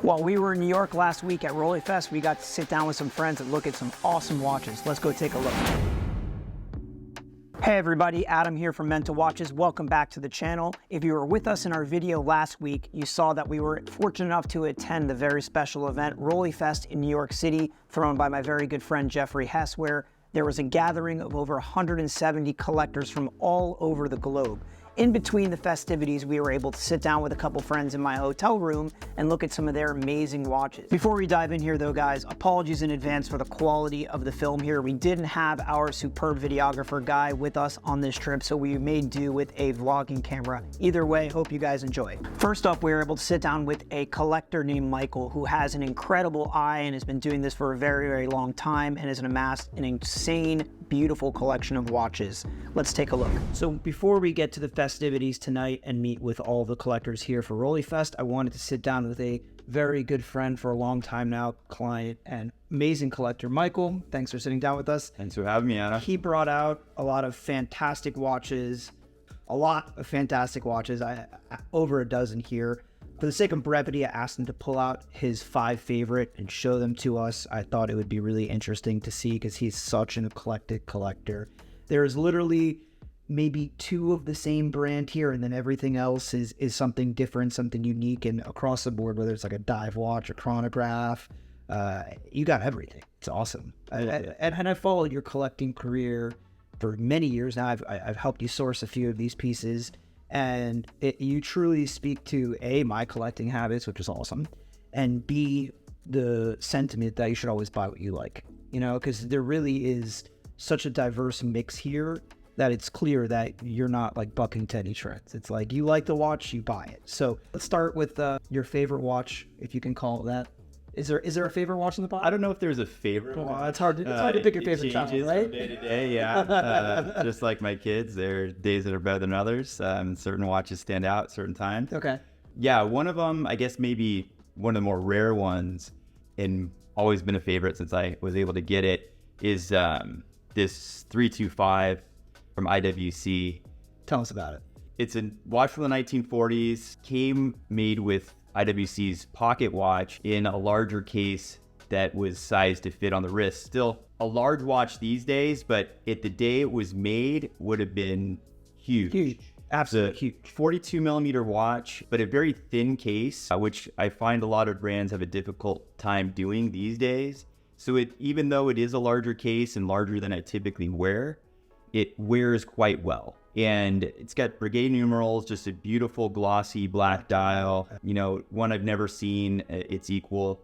While we were in New York last week at RollieFest, we got to sit down with some friends and look at some awesome watches. Let's go take a look. Hey everybody, Adam here from Mental Watches. Welcome back to the channel. If you were with us in our video last week, you saw that we were fortunate enough to attend the very special event, RollieFest in New York City, thrown by my very good friend Jeffrey Hess, where there was a gathering of over 170 collectors from all over the globe. In between the festivities, we were able to sit down with a couple friends in my hotel room and look at some of their amazing watches. Before we dive in here though, guys, apologies in advance for the quality of the film here. We didn't have our superb videographer guy with us on this trip, so we made do with a vlogging camera. Either way, hope you guys enjoy. First up, we were able to sit down with a collector named Michael, who has an incredible eye and has been doing this for a very, very long time and has amassed an insane, beautiful collection of watches. Let's take a look. So before we get to the festivities tonight and meet with all the collectors here for RollieFest, I wanted to sit down with a very good friend for a long time now, client and amazing collector, Michael. Thanks for sitting down with us. Thanks for having me, Anna. He brought out a lot of fantastic watches, over a dozen here. For the sake of brevity, I asked him to pull out his 5 favorite and show them to us. I thought it would be really interesting to see because he's such an eclectic collector. There's literally maybe 2 of the same brand here, and then everything else is something different, something unique, and across the board, whether it's like a dive watch, a chronograph, you got everything. It's awesome. And I followed your collecting career for many years now. I've helped you source a few of these pieces. And you truly speak to A, my collecting habits, which is awesome, and B, the sentiment that you should always buy what you like, you know, because there really is such a diverse mix here that it's clear that you're not like bucking to any trends. It's like you like the watch, you buy it. So let's start with your favorite watch, if you can call it that. Is there a favorite watch in the box? I don't know if there's a favorite one. It's hard to pick your favorite child, right? From day to day, yeah. Just like my kids, there are days that are better than others. Certain watches stand out at certain times. Okay. Yeah, one of them, I guess maybe one of the more rare ones, and always been a favorite since I was able to get it, is this 325 from IWC. Tell us about it. It's a watch from the 1940s, came made with IWC's pocket watch in a larger case that was sized to fit on the wrist. Still a large watch these days, but at the day it was made would have been huge. Huge. Absolutely huge. 42 millimeter watch, but a very thin case, which I find a lot of brands have a difficult time doing these days. So even though it is a larger case and larger than I typically wear, it wears quite well. And it's got brigade numerals, just a beautiful glossy black dial, you know, one I've never seen its equal,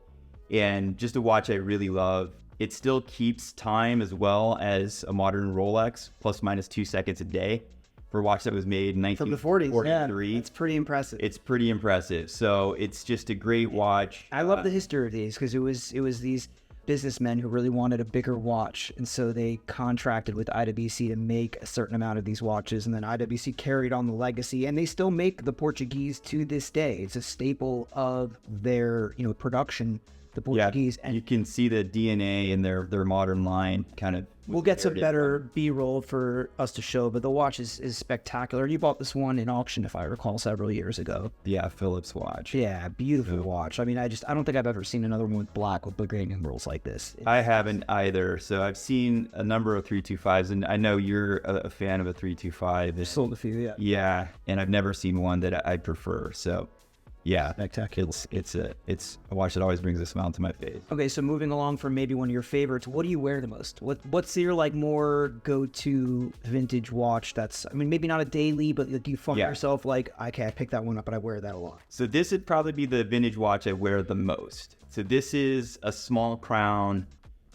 and just a watch I really love. It still keeps time as well as a modern Rolex, plus minus 2 seconds a day, for a watch that was made in 1943. From the 40s, yeah, it's pretty impressive. It's pretty impressive. So it's just a great watch. I love the history of these because it was these businessmen who really wanted a bigger watch, and so they contracted with IWC to make a certain amount of these watches, and then IWC carried on the legacy, and they still make the Portuguese to this day. It's a staple of their, you know, production, the Portuguese. Yeah, and you can see the DNA in their modern line kind of. We'll get some better B-roll for us to show, but the watch is spectacular. You bought this one in auction, if I recall, several years ago. Yeah, Phillips watch. Yeah, beautiful watch. I mean, I don't think I've ever seen another one with black with brigade numerals like this. I haven't either. So I've seen a number of 325s, and I know you're a fan of a 325. Sold a few, yeah. Yeah, and I've never seen one that I prefer. So yeah, spectacular. It's a watch that always brings a smile to my face. Okay, so moving along from maybe one of your favorites, what do you wear the most? What's your like more go-to vintage watch that's, I mean, maybe not a daily, but do you find yourself like, okay, I picked that one up and I wear that a lot? So this would probably be the vintage watch I wear the most. So this is a small crown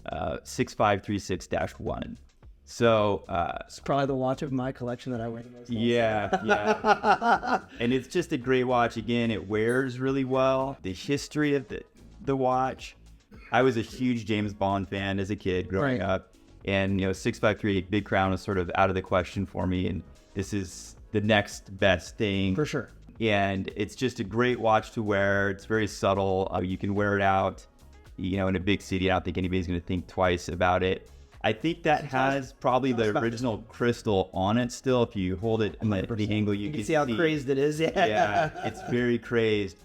6536-1. So it's probably the watch of my collection that I wear the most. Yeah. And it's just a great watch. Again, it wears really well. The history of the watch. I was a huge James Bond fan as a kid growing up, and you know, 6538 Big Crown was sort of out of the question for me, and this is the next best thing for sure. And it's just a great watch to wear. It's very subtle. You can wear it out, you know, in a big city. I don't think anybody's going to think twice about it. I think that has probably the original crystal on it still. If you hold it in the angle, you can see how crazed it is. Yeah, it's very crazed.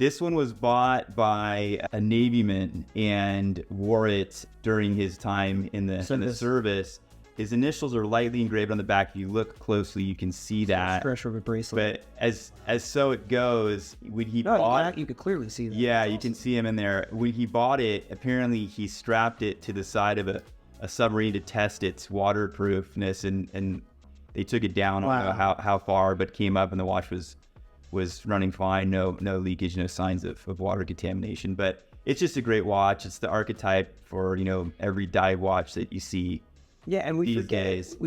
This one was bought by a Navyman and wore it during his time in the service. His initials are lightly engraved on the back. If you look closely, you can see that. Pressure of a bracelet. But as so it goes, when he bought, you could clearly see that. Yeah, you can see him in there. When he bought it, apparently he strapped it to the side of a submarine to test its waterproofness, and they took it down. I don't know how far, but came up and the watch was running fine. No leakage, no signs of water contamination. But it's just a great watch. It's the archetype for, every dive watch that you see. Yeah, and we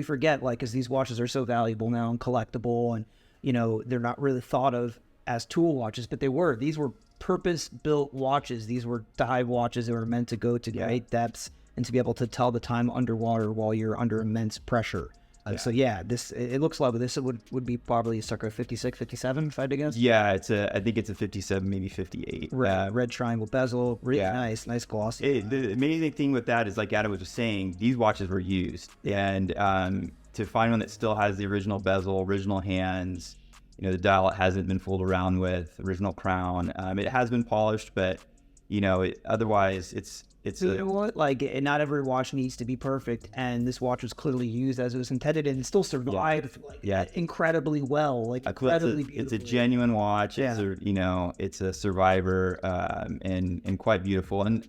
forget, like, because these watches are so valuable now and collectible, and they're not really thought of as tool watches, but these were purpose-built watches. These were dive watches that were meant to go to great depths and to be able to tell the time underwater while you're under immense pressure. So it looks like this would be probably circa 56, 57, if I had to guess. Yeah, I think it's a 57, maybe 58. Red triangle bezel, really nice glossy. The amazing thing with that is, like Adam was just saying, these watches were used, and to find one that still has the original bezel, original hands, the dial hasn't been fooled around with, original crown. It has been polished, but otherwise it's like, not every watch needs to be perfect, and this watch was clearly used as it was intended, and it still survived incredibly well, like incredibly beautifully. It's a genuine watch. Yeah. It's a survivor, and quite beautiful. And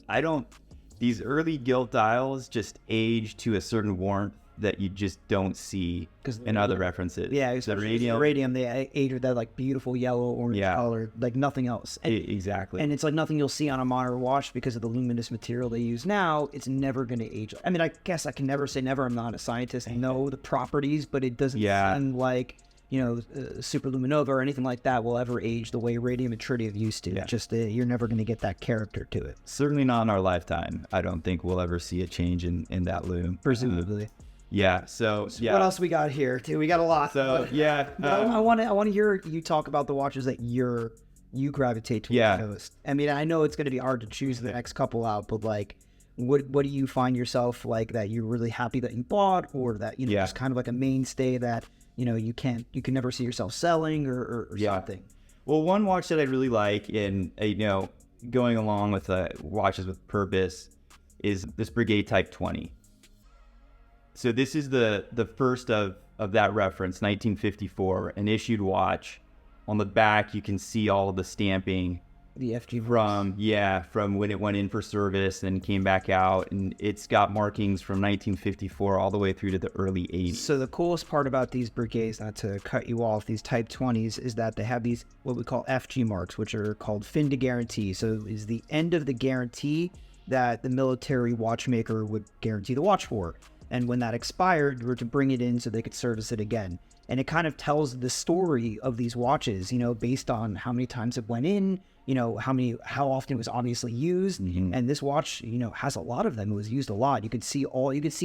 these early gilt dials just age to a certain warmth that you just don't see in other references. Yeah, the radium, they age with that, like, beautiful yellow orange color, like nothing else. Exactly. And it's like nothing you'll see on a modern watch because of the luminous material they use now. It's never going to age. I mean, I guess I can never say never. I'm not a scientist. I know the properties, but it doesn't sound like, superluminova or anything like that will ever age the way radium and tritium used to. Yeah. Just you're never going to get that character to it. Certainly not in our lifetime. I don't think we'll ever see a change in that lume. Presumably. So what else we got here too? We got a lot. So I want to hear you talk about the watches that you gravitate towards most. I mean, I know it's going to be hard to choose the next couple out, but like, what do you find yourself like that you're really happy that you bought, or that it's kind of like a mainstay that you can never see yourself selling or something? Well, one watch that I really like, and going along with watches with purpose, is this Brigade Type 20. So this is the first of that reference, 1954, an issued watch. On the back, you can see all of the stamping. The FG from when it went in for service and came back out, and it's got markings from 1954 all the way through to the early 80s. So the coolest part about these Brigades, not to cut you off, these Type 20s, is that they have these what we call FG marks, which are called fin de guarantee. So is the end of the guarantee that the military watchmaker would guarantee the watch for. And when that expired, we were to bring it in so they could service it again. And it kind of tells the story of these watches, based on how many times it went in, how often it was obviously used. Mm-hmm. And this watch, has a lot of them. It was used a lot. You could see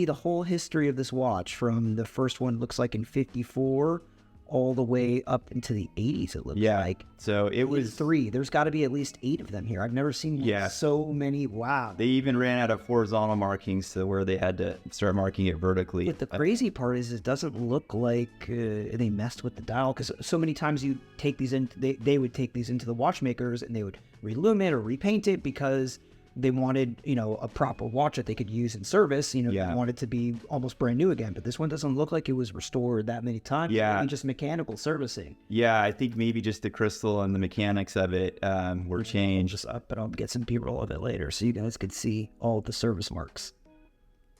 the whole history of this watch, from the first one, looks like in 54, all the way up into the 80s, it looks like. So it was 3. There's got to be at least 8 of them here. I've never seen so many. Wow. They even ran out of horizontal markings to where they had to start marking it vertically. But the crazy part is it doesn't look like they messed with the dial, because so many times you take these in, they would take these into the watchmakers and they would relume it or repaint it because they wanted, a proper watch that they could use in service. They wanted to be almost brand new again. But this one doesn't look like it was restored that many times. Yeah. Maybe just mechanical servicing. Yeah, I think maybe just the crystal and the mechanics of it were changed. But I'll get some B-roll of it later so you guys could see all the service marks.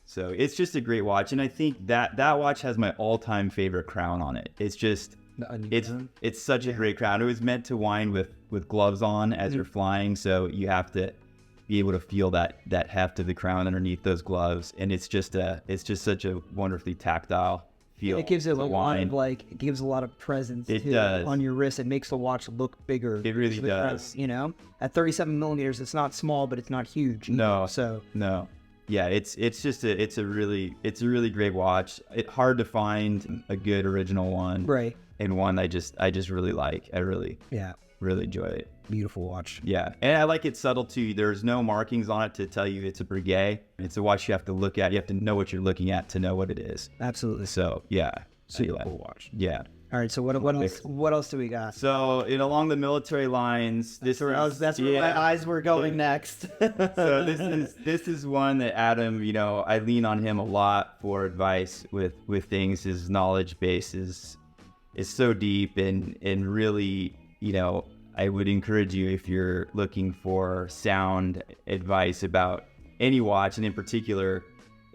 So it's just a great watch. And I think that watch has my all-time favorite crown on it. It's just, it's such a great crown. It was meant to wind with gloves on as you're flying. So you have to be able to feel that heft of the crown underneath those gloves, and it's just such a wonderfully tactile feel. It gives it a lot of it gives a lot of presence on your wrist. It makes the watch look bigger. It really does. At 37 millimeters, it's not small, but it's not huge. No. Yeah, it's a really great watch. It's hard to find a good original one, right? And one I just really like. I really enjoy it. Beautiful watch. Yeah, and I like its subtlety. There's no markings on it to tell you it's a Brigade. It's a watch you have to look at. You have to know what you're looking at to know what it is. Absolutely. So, yeah. Super cool watch. Yeah. All right, so what else do we got? So along the military lines, That's where my eyes were going next. So this is one that Adam, I lean on him a lot for advice with things. His knowledge base is so deep and really, I would encourage you, if you're looking for sound advice about any watch, and in particular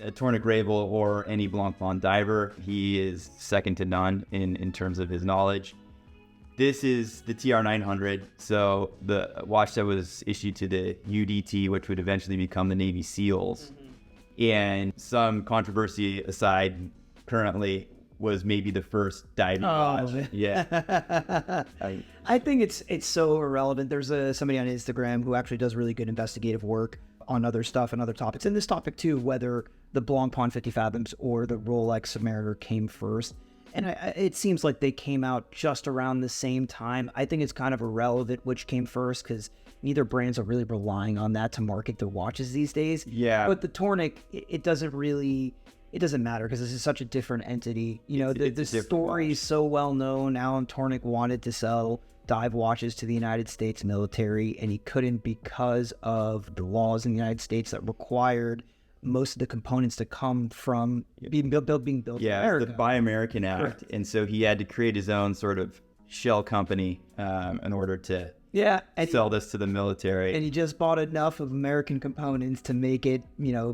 a Tariq Malik or any Blancpain diver, he is second to none in terms of his knowledge. This is the TR900, so the watch that was issued to the UDT, which would eventually become the Navy SEALs. And some controversy aside, currently was maybe the first diving watch. Yeah. I think it's so irrelevant. There's somebody on Instagram who actually does really good investigative work on other stuff and other topics. And this topic too, whether the Blancpain 50 Fathoms or the Rolex Submariner came first. And it seems like they came out just around the same time. I think it's kind of irrelevant which came first because neither brands are really relying on that to market their watches these days. Yeah. But the Tariq, it doesn't matter because this is such a different entity. The story is so well known. Alan Tariq wanted to sell dive watches to the United States military, and he couldn't because of the laws in the United States that required most of the components to come from being built in America. The Buy American Act. Correct. And so he had to create his own sort of shell company in order to sell this to the military. And he just bought enough of American components to make it,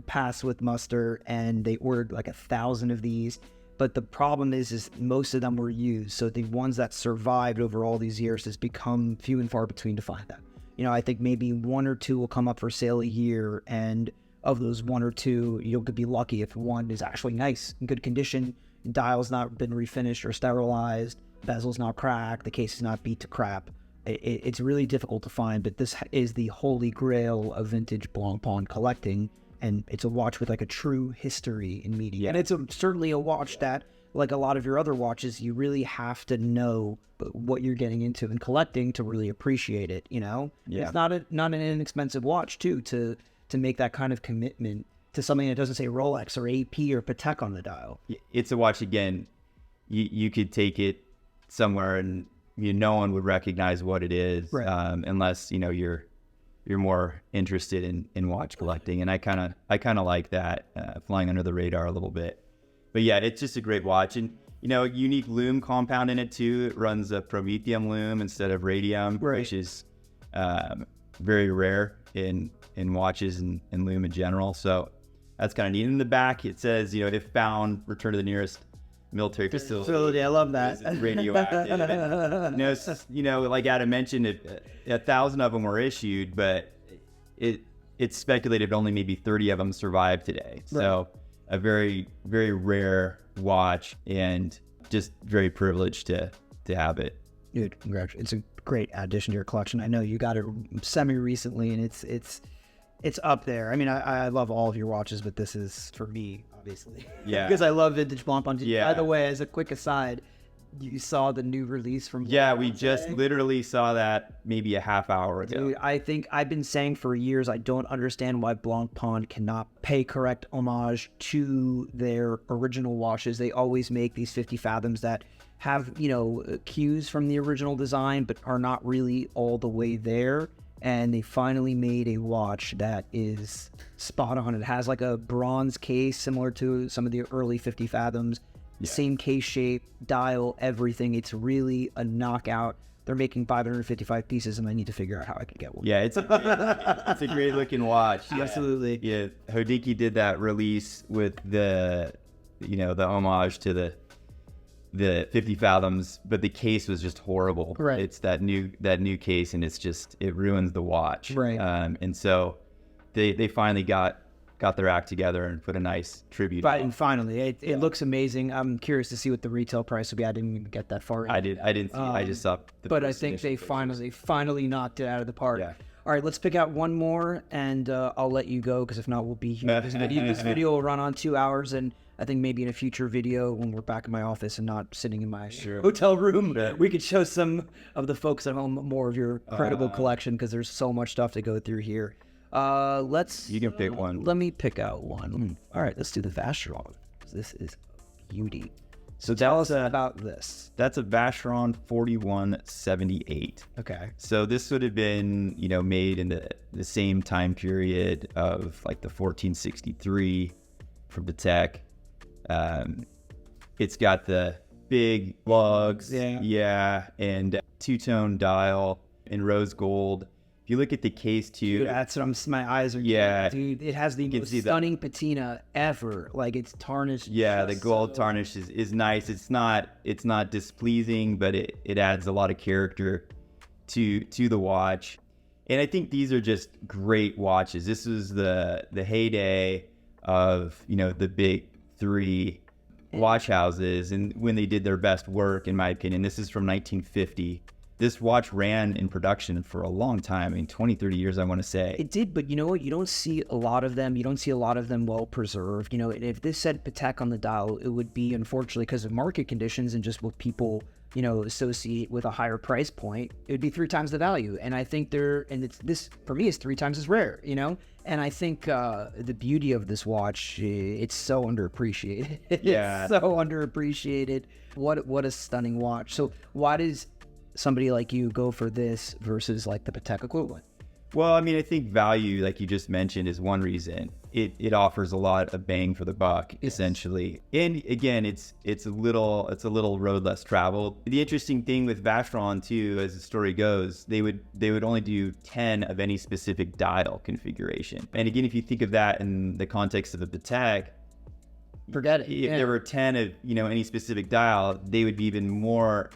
pass with muster, and they ordered like 1,000 of these. But the problem is most of them were used. So the ones that survived over all these years has become few and far between to find them. I think maybe one or two will come up for sale a year, and of those one or two, you could be lucky if one is actually nice, in good condition, dial's not been refinished or sterilized, bezel's not cracked, the case is not beat to crap. It's really difficult to find, but this is the holy grail of vintage Blancpain collecting, and it's a watch with like a true history in media. And it's certainly a watch that, like a lot of your other watches, you really have to know what you're getting into in collecting to really appreciate it. It's not an inexpensive watch too to make that kind of commitment to something that doesn't say Rolex or AP or Patek on the dial. It's a watch, again, you could take it somewhere and no one would recognize what it is, right. Unless you're more interested in watch collecting, and I kind of like that, flying under the radar a little bit. But yeah, it's just a great watch, and unique lume compound in it too. It runs a promethium lume instead of radium, right, which is very rare in watches and lume in general. So that's kind of neat. In the back, it says, if found, return to the nearest military facility. I love that. Radioactive. Like Adam mentioned, 1,000 of them were issued, but it's speculated only maybe 30 of them survive today. Right. So a very, very rare watch, and just very privileged to have it. Dude, congratulations. It's a great addition to your collection. I know you got it semi-recently, and it's up there. I mean, I love all of your watches, but this is, for me, obviously. Yeah. Because I love vintage Blancpain. Yeah. By the way, as a quick aside, you saw the new release from Blancpain. Yeah, we just literally saw that maybe a half hour ago. Dude, I think I've been saying for years, I don't understand why Blancpain cannot pay correct homage to their original watches. They always make these 50 Fathoms that have, cues from the original design, but are not really all the way there. And they finally made a watch that is spot on. It has like a bronze case similar to some of the early 50 Fathoms. Yeah. Same case shape, dial, everything. It's really a knockout. They're making 555 pieces, and I need to figure out how I can get one. Yeah, it's a great looking watch. Yeah. Absolutely. Yeah, Hodinkee did that release with the homage to the 50 Fathoms, but the case was just horrible. Right. It's that new case, and it ruins the watch. Right. And so they finally got their act together and put a nice tribute. But and finally, it looks amazing. I'm curious to see what the retail price will be. I didn't even get that far in. I didn't see. I just saw. But I think they finally knocked it out of the park. Yeah. All right, let's pick out one more, and I'll let you go, because if not, we'll be here. This video will run on 2 hours, and I think maybe in a future video, when we're back in my office and not sitting in my hotel room, we could show some of the folks at home more of your incredible collection, because there's so much stuff to go through here. You can pick one. Let me pick out one. All right, let's do the Vacheron. This is beauty. So tell us about this. That's a Vacheron 4178. Okay. So this would have been, made in the same time period of like the 1463 from Patek. It's got the big lugs, and two-tone dial in rose gold. If you look at the case too, dude, that's what my eyes are. Dude, it has the most stunning patina ever. Like it's tarnished. Yeah, the gold tarnish is nice. It's not displeasing, but it adds a lot of character to the watch. And I think these are just great watches. This was the heyday of the big three watch houses, and when they did their best work, in my opinion. This is from 1950. This watch ran in production for a long time. I mean, 20, 30 years, I want to say. It did, but you know what? You don't see a lot of them. You don't see a lot of them well preserved. If this said Patek on the dial, it would be, unfortunately, because of market conditions and just what people, associate with a higher price point, it would be 3 times the value. And I think this, for me, is 3 times as rare, And I think the beauty of this watch, it's so underappreciated. Yeah. It's so underappreciated. What a stunning watch. So why does somebody like you go for this versus like the Patek equivalent? Well, I mean, I think value, like you just mentioned, is one reason. It offers a lot of bang for the buck, essentially. And again, it's a little road less traveled. The interesting thing with Vacheron too, as the story goes, they would only do 10 of any specific dial configuration. And again, if you think of that in the context of a Patek, forget it. If there were 10 of any specific dial, they would be even more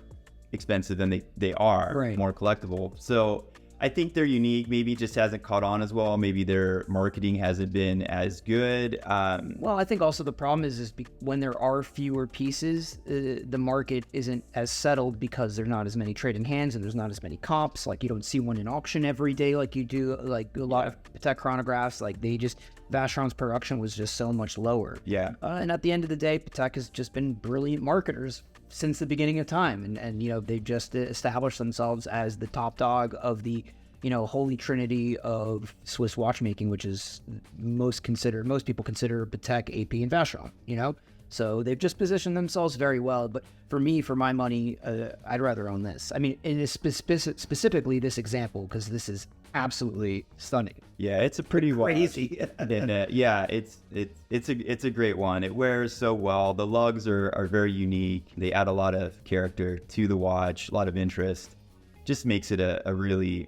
expensive than they are, right. More collectible. So I think they're unique. Maybe it just hasn't caught on as well. Maybe their marketing hasn't been as good. Well, I think also the problem is when there are fewer pieces, the market isn't as settled because there's not as many trading hands and there's not as many comps. Like you don't see one in auction every day like you do, like a lot of Patek chronographs. Like Vacheron's production was just so much lower. Yeah. And at the end of the day, Patek has just been brilliant marketers since the beginning of time. And they've just established themselves as the top dog of the, holy trinity of Swiss watchmaking, which is most people consider Patek, AP, and Vacheron, So they've just positioned themselves very well. But for me, for my money, I'd rather own this. I mean, in specifically this example, because this is absolutely stunning. Yeah, it's a pretty crazy. And, it's a great one. It wears so well. The lugs are very unique. They add a lot of character to the watch, a lot of interest. Just makes it a really,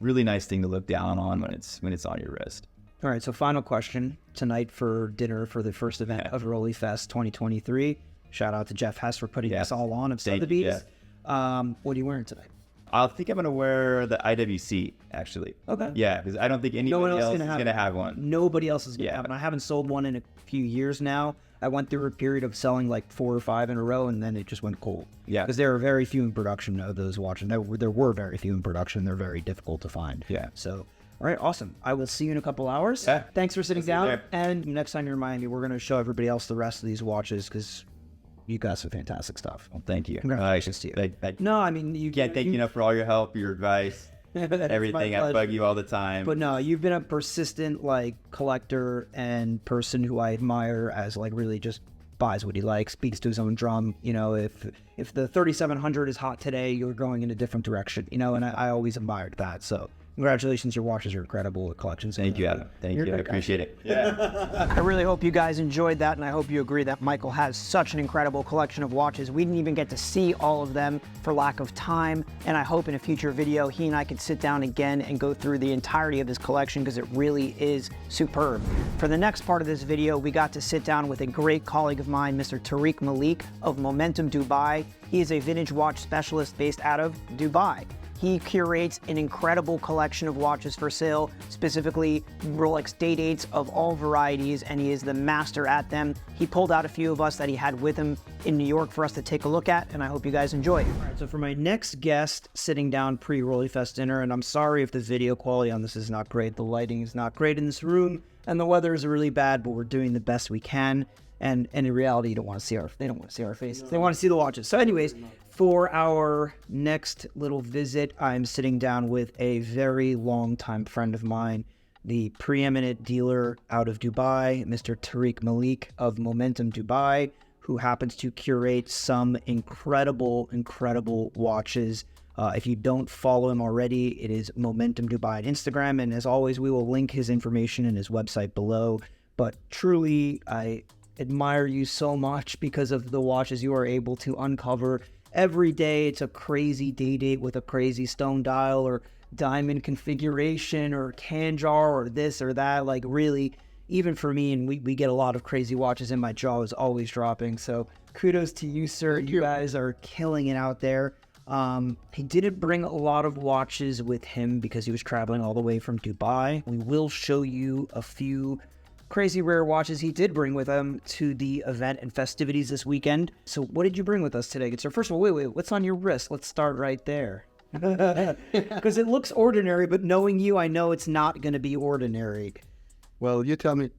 really nice thing to look down on when it's on your wrist. All right, so final question tonight for dinner for the first event of RollieFest 2023. Shout out to Jeff Hess for putting this all on of Sotheby's. Yeah. What are you wearing tonight? I think I'm going to wear the IWC, actually. Okay. Yeah, because I don't think anybody else is going to have one. Nobody else is going to have one. I haven't sold one in a few years now. I went through a period of selling like 4 or 5 in a row, and then it just went cold. Yeah. Because there are very few in production of those watches. There were very few in production. They're very difficult to find. Yeah. So, all right, awesome. I will see you in a couple hours. Yeah. Thanks for sitting down. And next time you're in Miami, we're going to show everybody else the rest of these watches because you got some fantastic stuff. Well, thank you. Congratulations to you. No, I mean, you can't thank you enough for all your help, your advice, everything. I bug you all the time. But no, you've been a persistent collector and person who I admire as really just buys what he likes, speaks to his own drum. If the 3700 is hot today, you're going in a different direction. And I always admired that. So congratulations, your watches are incredible collections. Thank you, Adam. Thank you. I appreciate it. Yeah. I really hope you guys enjoyed that, and I hope you agree that Michael has such an incredible collection of watches. We didn't even get to see all of them for lack of time, and I hope in a future video he and I could sit down again and go through the entirety of his collection because it really is superb. For the next part of this video, we got to sit down with a great colleague of mine, Mr. Tariq Malik of Momentum Dubai. He is a vintage watch specialist based out of Dubai. He curates an incredible collection of watches for sale, specifically Rolex Day-Dates of all varieties, and he is the master at them. He pulled out a few of us that he had with him in New York for us to take a look at, and I hope you guys enjoy. All right, so for my next guest, sitting down pre-RollieFest dinner, and I'm sorry if the video quality on this is not great, the lighting is not great in this room, and the weather is really bad, but we're doing the best we can. And in reality, they don't want to see our faces. No. They want to see the watches. So anyways, for our next little visit, I'm sitting down with a very long-time friend of mine, the preeminent dealer out of Dubai, Mr. Tariq Malik of Momentum Dubai, who happens to curate some incredible watches. If you don't follow him already, it is Momentum Dubai on Instagram. And as always, we will link his information and his website below. But truly, I admire you so much because of the watches you are able to uncover. Every day, it's a crazy date with a crazy stone dial or diamond configuration or can jar or this or that. Like really, even for me, and we get a lot of crazy watches, and my jaw is always dropping. So kudos to you, sir. You guys are killing it out there. He didn't bring a lot of watches with him because he was traveling all the way from Dubai. We will show you a few crazy rare watches he did bring with him to the event and festivities this weekend. So what did you bring with us today? So first of all, wait, what's on your wrist? Let's start right there. Because it looks ordinary, but knowing you, I know it's not going to be ordinary. Well, you tell me.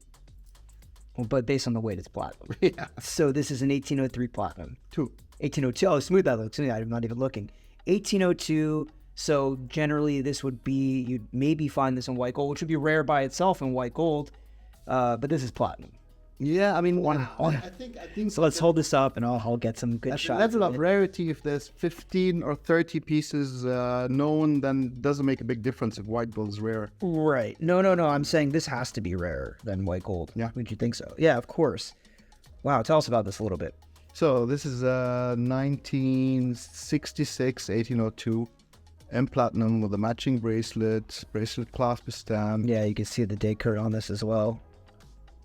Well, but based on the weight, it's platinum. Yeah. So this is an 1803 platinum. 1802. Oh, smooth that looks. I'm not even looking. 1802. So generally, this would be, you'd maybe find this in white gold, which would be rare by itself in white gold. But this is platinum. Yeah, I mean, I think so. Let's hold this up, and I'll get some good shots. Level of rarity. If there's 15 or 30 pieces known, then it doesn't make a big difference if white gold is rare. Right. No. I'm saying this has to be rarer than white gold. Yeah. Would you think so? Yeah, of course. Wow. Tell us about this a little bit. So this is 1966, 1802, M platinum with a matching bracelet clasp is stamped. Yeah, you can see the decor on this as well.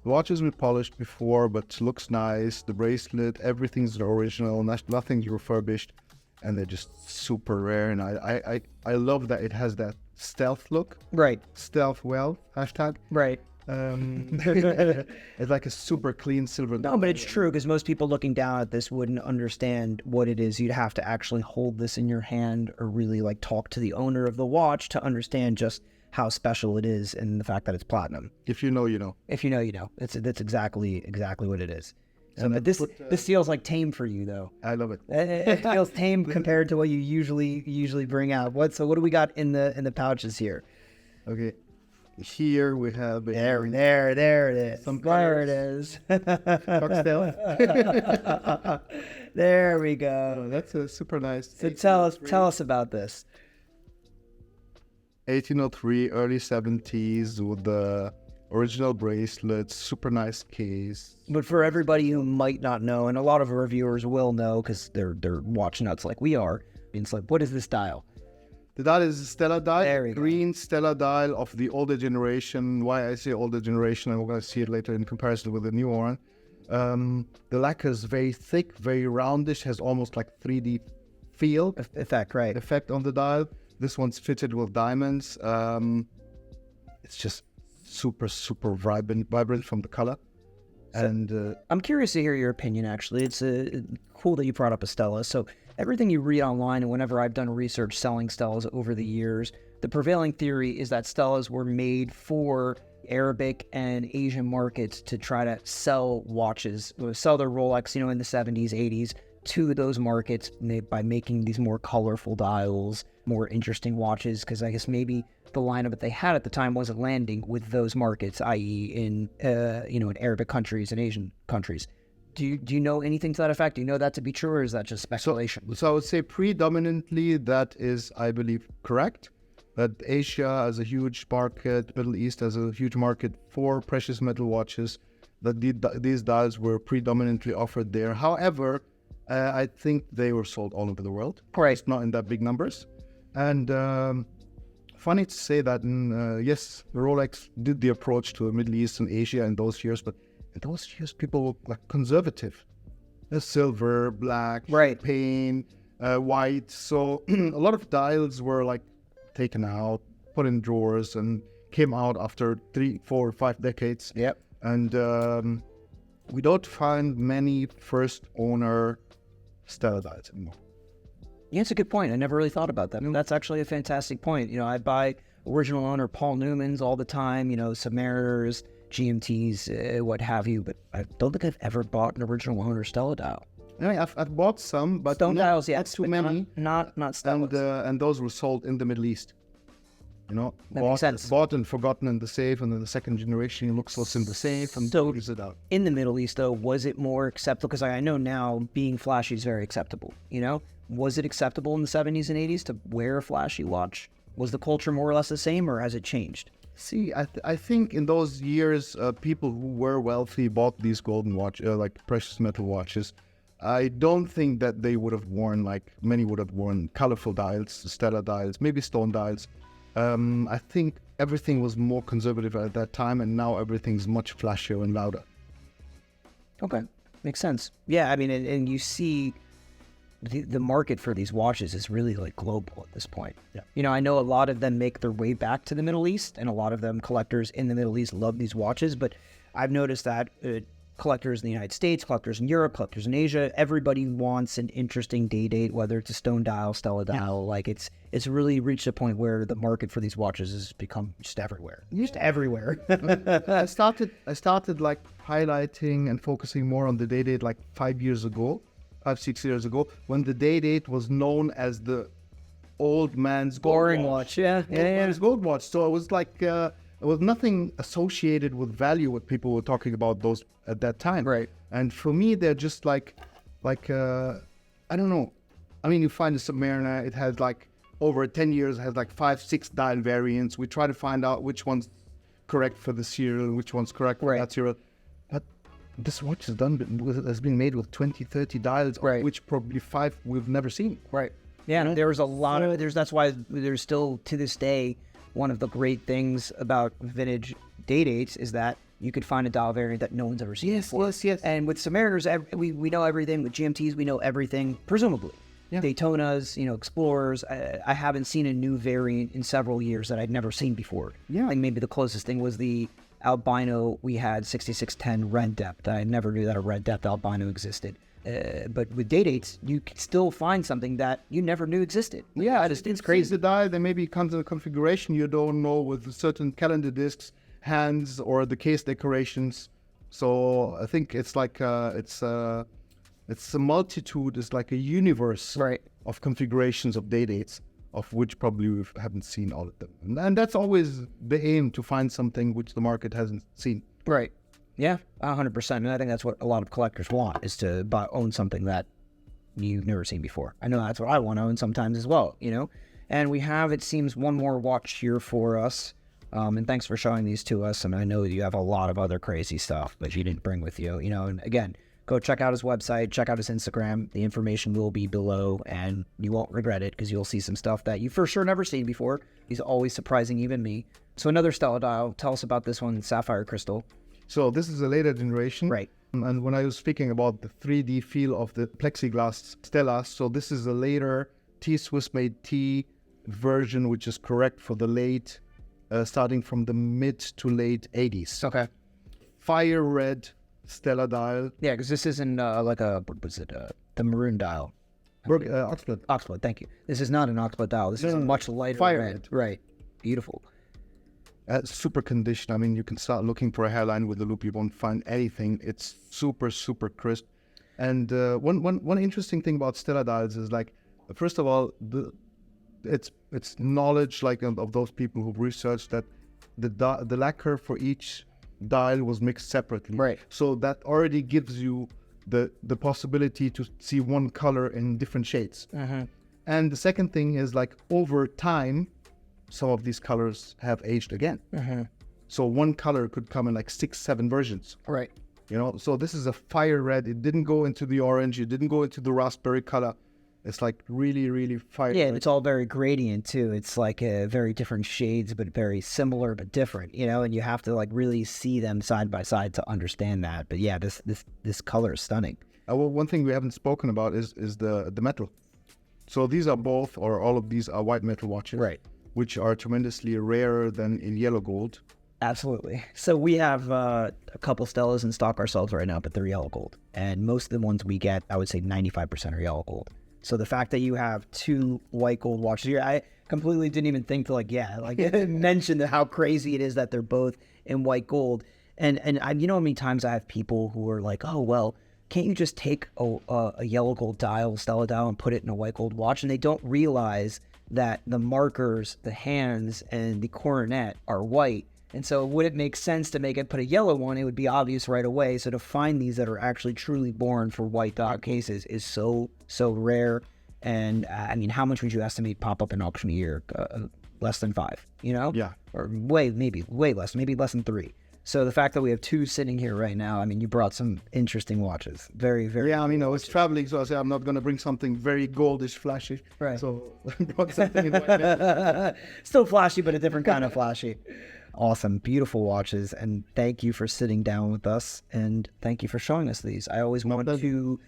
The watch has been polished before, but looks nice. The bracelet, everything's the original, nothing's refurbished, and they're just super rare. And I love that it has that stealth look. Right. Stealth wealth, hashtag. Right. It's like a super clean silver. No, but it's true because most people looking down at this wouldn't understand what it is. You'd have to actually hold this in your hand or really like talk to the owner of the watch to understand just how special it is and the fact that it's platinum. If you know, you know. If you know, you know. That's exactly what it is. So, but this feels like tame for you though. I love it. It feels tame compared to what you usually bring out. What do we got in the pouches here? Okay. Here we have there it is. There it is. There we go. Oh, that's a super nice. So tell us about this. 1803, early 70s with the original bracelet, super nice case. But for everybody who might not know, and a lot of our viewers will know because they're watch nuts like we are, it's like, what is this dial? The dial is a Stella dial, green go. Stella dial of the older generation. Why I say older generation, and we're going to see it later in comparison with the new one. The lacquer is very thick, very roundish, has almost like 3D feel. Effect on the dial. This one's fitted with diamonds. It's just super vibrant from the color. And I'm curious to hear your opinion, actually. It's cool that you brought up a Stella. So everything you read online, and whenever I've done research selling Stellas over the years, the prevailing theory is that Stellas were made for Arabic and Asian markets to try to sell watches, sell their Rolex, in the 70s, 80s, to those markets by making these more colorful dials, more interesting watches, because I guess maybe the lineup that they had at the time wasn't landing with those markets, i.e. in Arabic countries and Asian countries. Do you know anything to that effect? Do you know that to be true, or is that just speculation? So I would say predominantly that is, I believe, correct. That Asia as a huge market, Middle East as a huge market for precious metal watches, that these dials were predominantly offered there. However, I think they were sold all over the world. Right. Not in that big numbers. And funny to say that, yes, Rolex did the approach to the Middle East and Asia in those years, but in those years, people were like conservative. Silver, black, champagne, white. So a lot of dials were like taken out, put in drawers, and came out after 3, 4, 5 decades. Yep. And we don't find many first owner Stella dials anymore. Yeah, it's a good point. I never really thought about that. That's actually a fantastic point. I buy original owner Paul Newmans all the time, Submariners, GMTs, what have you, but I don't think I've ever bought an original owner Stella dial. I mean, I've bought some, but stone dials, not too many. Not Stellas. And those were sold in the Middle East. You know, That makes sense. bought and forgotten in the safe, and then the second generation looks what's in the safe and So- gives it out. In the Middle East, though, was it more acceptable? Because I know now being flashy is very acceptable, you know? Was it acceptable in the 70s and 80s to wear a flashy watch? Was the culture more or less the same, or has it changed? See, I think in those years, people who were wealthy bought these golden like precious metal watches. I don't think that they would have worn, like many would have worn, colorful dials, stellar dials, maybe stone dials. I think everything was more conservative at that time, and now everything's much flashier and louder. Okay, makes sense. Yeah, I mean, and you see the market for these watches is really like global at this point. Yeah. You know, I know a lot of them make their way back to the Middle East, and a lot of them collectors in the Middle East love these watches, but I've noticed that collectors in the United States, collectors in Europe, collectors in Asia, everybody wants an interesting date, whether it's a stone dial, stella dial. Like it's really reached a point where the market for these watches has become just everywhere. Just everywhere. I started like highlighting and focusing more on the date like 5 years ago, 6 years ago, when the date was known as the old man's Boring gold watch. Yeah. Old man's gold watch. So it was like there was nothing associated with value what people were talking about those at that time. Right. And for me, they're just like I don't know. I mean, you find a Submariner, it has like over 10 years, has like 5-6 dial variants. We try to find out which one's correct for the serial, which one's correct for that serial. But this watch has been made with 20, 30 dials, Right. of which probably 5 we've never seen. Right. Yeah, there was a lot of that's why there's still to this day one of the great things about vintage dates is that you could find a dial variant that no one's ever seen before. Yes. And with Submariners, we know everything. With GMTs, we know everything, presumably. Yeah. Daytonas, Explorers. I haven't seen a new variant in several years that I'd never seen before. Yeah. Like maybe the closest thing was the albino. We had 6610 red depth. I never knew that a red depth albino existed. But with dates, you can still find something that you never knew existed. Yeah, it's crazy. The dial, there maybe comes in a configuration you don't know with certain calendar discs, hands, or the case decorations. So I think it's like it's a multitude. It's like a universe Right. of configurations of dates, of which probably we haven't seen all of them. And that's always the aim, to find something which the market hasn't seen. Right. Yeah, 100%. And I think that's what a lot of collectors want, is to own something that you've never seen before. I know that's what I want to own sometimes as well, And we have, it seems, one more watch here for us. And thanks for showing these to us. And I know you have a lot of other crazy stuff, but you didn't bring with you, And again, go check out his website, check out his Instagram. The information will be below, and you won't regret it because you'll see some stuff that you for sure never seen before. He's always surprising even me. So another Stella dial. Tell us about this one, Sapphire Crystal. So this is a later generation. Right. And when I was speaking about the 3D feel of the plexiglass Stellas, so this is a later Swiss made T version, which is correct for the late, starting from the mid to late 80s. Okay. Fire red Stella dial. Yeah, because this isn't the maroon dial. Oxford. Oxblood, thank you. This is not an Oxblood dial. This is much lighter Fire red. red. Right. Beautiful. Super condition. I mean, you can start looking for a hairline with a loop. You won't find anything. It's super, super crisp. And one interesting thing about Stella dials is, like, first of all, it's knowledge, like, of those people who've researched that the lacquer for each dial was mixed separately. Right. So that already gives you the possibility to see one color in different shades. And the second thing is, like, over time, some of these colors have aged again. So one color could come in like 6-7 versions. Right. So this is a fire red. It didn't go into the orange. It didn't go into the raspberry color. It's like really, really fire Yeah, red. and it's all very gradient too. It's like very different shades, but very similar, but different, and you have to like really see them side by side to understand that. But yeah, this color is stunning. Well, one thing we haven't spoken about is the metal. So these are both, or all of these are white metal watches. Right. Which are tremendously rarer than in yellow gold. Absolutely. So we have a couple Stellas in stock ourselves right now, but they're yellow gold. And most of the ones we get, I would say 95% are yellow gold. So the fact that you have 2 white gold watches here, I completely didn't even think to mention how crazy it is that they're both in white gold. And I, how many times I have people who are like, oh, well, can't you just take a yellow gold dial, Stella dial, and put it in a white gold watch? And they don't realize that the markers, the hands, and the coronet are white. And so would it make sense to put a yellow one? It would be obvious right away. So to find these that are actually truly born for white dot cases is so rare. And I mean, how much would you estimate pop up in auction a year? Less than 5, you know? Yeah. Or maybe way less, maybe less than 3. So the fact that we have 2 sitting here right now, I mean, you brought some interesting watches. Very. Yeah, I mean, I was traveling, so I said I'm not going to bring something very goldish, flashy. Right. So I brought something in my Still flashy, but a different kind of flashy. Awesome. Beautiful watches. And thank you for sitting down with us. And thank you for showing us these. I always want to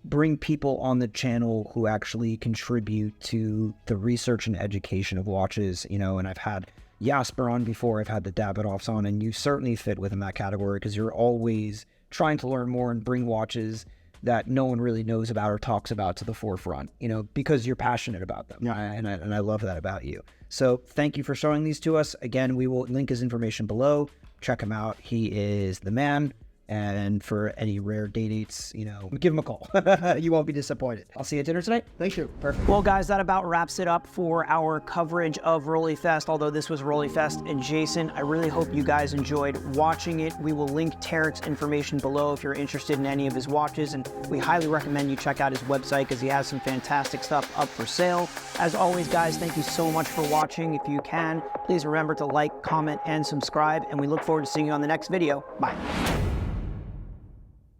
bring people on the channel who actually contribute to the research and education of watches, you know, and I've had Jasper on before, I've had the Davidoffs on, and you certainly fit within that category because you're always trying to learn more and bring watches that no one really knows about or talks about to the forefront, you know, because you're passionate about them. Yeah. And I love that about you. So thank you for showing these to us. Again, we will link his information below. Check him out. He is the man. And for any rare day dates, you know, give him a call. You won't be disappointed. I'll see you at dinner tonight. Thank you. Perfect. Well, guys, that about wraps it up for our coverage of RollieFest. Although this was RollieFest adjacent, I really hope you guys enjoyed watching it. We will link Tariq's information below if you're interested in any of his watches, and we highly recommend you check out his website because he has some fantastic stuff up for sale. As always, guys, thank you so much for watching. If you can, please remember to like, comment, and subscribe, and we look forward to seeing you on the next video. Bye.